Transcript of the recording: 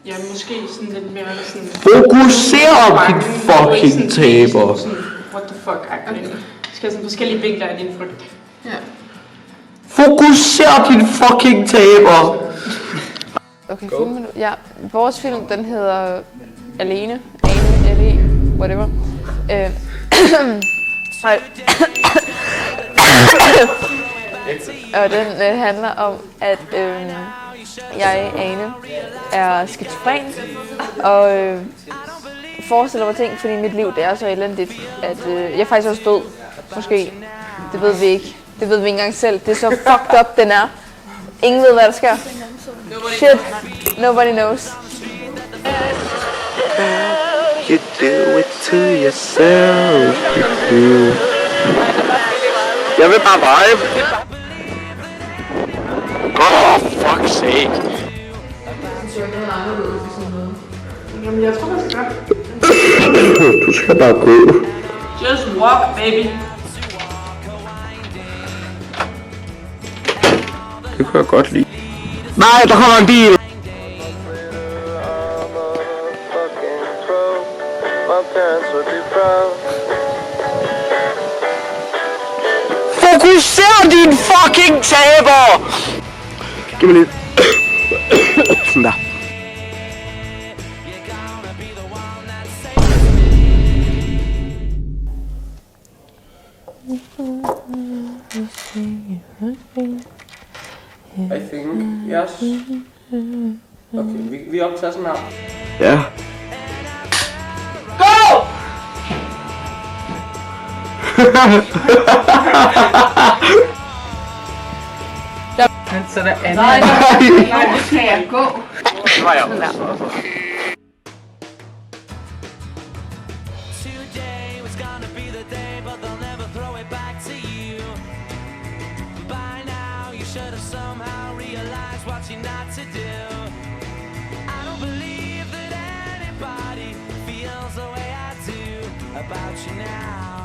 Ja, måske sådan lidt mere sådan... Fokuser op, din fucking taber. What the fuck-agtigt. Okay. Skal have sådan forskellige vinkler af din frygt. Ja. Fokuser, din fucking taber. Okay, filmen. Ja, vores film, den hedder Alene. Ane, L-E, whatever. Og den handler om, at jeg, Ane, er skizofren, og forestiller mig ting, fordi mit liv det er så elendigt, at jeg faktisk også død, måske. Det ved vi ikke. Det ved vi ikke engang selv. Det er så fucked up, den er. Ingen ved, hvad der sker. Shit. Nobody knows. You do it to yourself. Jeg vil bare vibe. Fuck's sake. Jamen, jeg tror, man skal gøre. Du skal bare gå. Just walk, baby. Det kunne jeg godt lide. Nej, der kommer en bil! Fokuser, din fucking taber! Giv mig lidt. Sådan der. I think, yes. Okay, vi optager sådan her. Ja. Go! Så der er Nej, nu skal jeg gå. Sådan der. Should have somehow realized what you're not to do. I don't believe that anybody feels the way I do about you now.